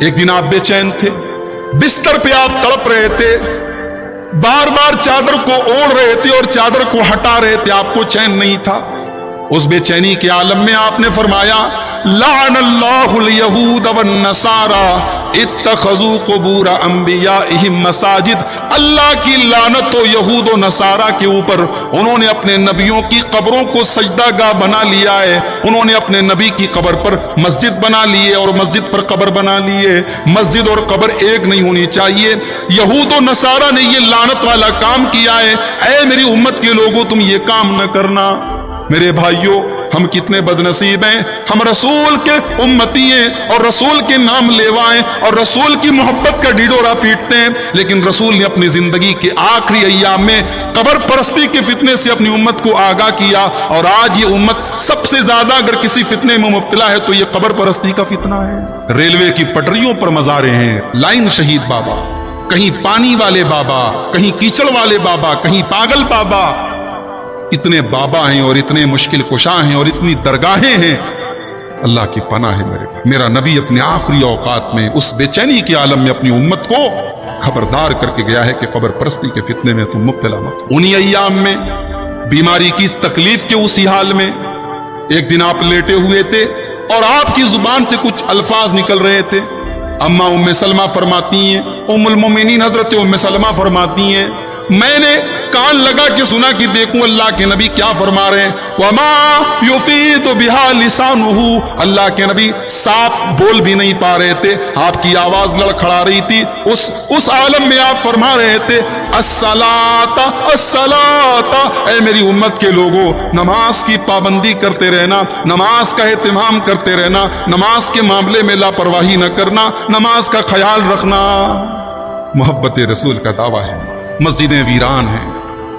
ایک دن آپ بے چین تھے، بستر پہ آپ تڑپ رہے تھے، بار بار چادر کو اوڑھ رہے تھے اور چادر کو ہٹا رہے تھے، آپ کو چین نہیں تھا۔ اس بے چینی کے عالم میں آپ نے فرمایا لعن اللہ الیہود والنصارى اتخذوا قبور انبیائہم مساجد، اللہ کی لعنت ہو یہود و نصارہ کے اوپر، انہوں نے اپنے نبیوں کی قبروں کو سجدہ گاہ بنا لیا ہے، انہوں نے اپنے نبی کی قبر پر مسجد بنا لی ہے اور مسجد پر قبر بنا لی ہے۔ مسجد اور قبر ایک نہیں ہونی چاہیے۔ یہود و نصارہ نے یہ لعنت والا کام کیا ہے، اے میری امت کے لوگوں تم یہ کام نہ کرنا۔ میرے بھائیوں، ہم کتنے بدنصیب ہیں، ہم رسول کے امتی ہیں اور رسول کے نام لیوائیں اور رسول کی محبت کا ڈیڈورا پیٹتے ہیں، لیکن رسول نے اپنی زندگی کے آخری ایام میں قبر پرستی کے فتنے سے اپنی امت کو آگاہ کیا، اور آج یہ امت سب سے زیادہ اگر کسی فتنے میں مبتلا ہے تو یہ قبر پرستی کا فتنہ ہے۔ ریلوے کی پٹریوں پر مزاریں ہیں، لائن شہید بابا، کہیں پانی والے بابا، کہیں کیچڑ والے بابا، کہیں پاگل بابا، اتنے بابا ہیں اور اتنے مشکل کشاں ہیں اور اتنی درگاہیں ہیں۔ اللہ کی پناہ ہے میرا نبی اپنے آخری اوقات میں اس بے چینی کے عالم میں اپنی امت کو خبردار کر کے گیا ہے کہ قبر پرستی کے فتنے میں تم مبتلا مت۔ انہی ایام میں بیماری کی تکلیف کے اسی حال میں ایک دن آپ لیٹے ہوئے تھے اور آپ کی زبان سے کچھ الفاظ نکل رہے تھے۔ اما ام سلمہ فرماتی ہیں، ام المومنین حضرت ام سلمہ فرماتی ہیں، میں نے کان لگا کے سنا کہ دیکھوں اللہ کے نبی کیا فرما رہے ہیں۔ وَمَا يُفِيدُ بِهَا لِسَانُهُ، اللہ کے نبی صاف بول بھی نہیں پا رہے تھے، آپ کی آواز لڑکھڑا رہی تھی۔ اس عالم میں آپ فرما رہے تھے الصلاۃ الصلاۃ، اے میری امت کے لوگوں نماز کی پابندی کرتے رہنا، نماز کا اہتمام کرتے رہنا، نماز کے معاملے میں لاپرواہی نہ کرنا، نماز کا خیال رکھنا۔ محبت رسول کا دعویٰ ہے، مسجدیں ویران ہیں،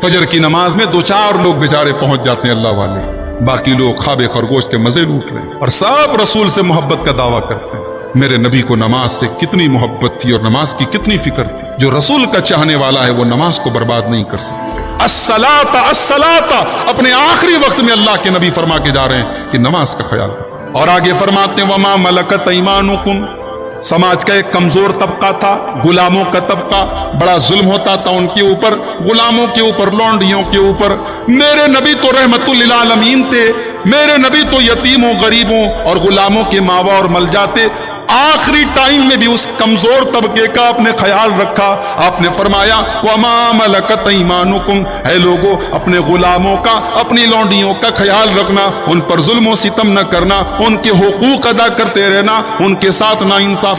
فجر کی نماز میں 2-4 لوگ بیچارے پہنچ جاتے ہیں اللہ والے، باقی لوگ خواب خرگوش کے مزے لوٹ رہے ہیں اور سب رسول سے محبت کا دعویٰ کرتے ہیں۔ میرے نبی کو نماز سے کتنی محبت تھی اور نماز کی کتنی فکر تھی۔ جو رسول کا چاہنے والا ہے وہ نماز کو برباد نہیں کر سکتا۔ الصلاۃ الصلاۃ، اپنے آخری وقت میں اللہ کے نبی فرما کے جا رہے ہیں کہ نماز کا خیال رکھو، اور آگے فرماتے ہیں وما ملکت ایمانکم، سماج کا ایک کمزور طبقہ تھا، غلاموں کا طبقہ، بڑا ظلم ہوتا تھا ان کے اوپر، غلاموں کے اوپر، لونڈیوں کے اوپر۔ میرے نبی تو رحمت للعالمین تھے، میرے نبی تو یتیموں، غریبوں اور غلاموں کے ماوا اور مل جاتے۔ آخری ٹائم میں بھی اس کمزور طبقے کا آپ نے خیال رکھا۔ آپ نے فرمایا وما ملکت ایمانکم، اے لوگوں اپنے غلاموں کا، اپنی لونڈیوں کا خیال رکھنا، ان پر ظلم و ستم نہ کرنا، ان کے حقوق ادا کرتے رہنا، ان کے ساتھ ناانصافی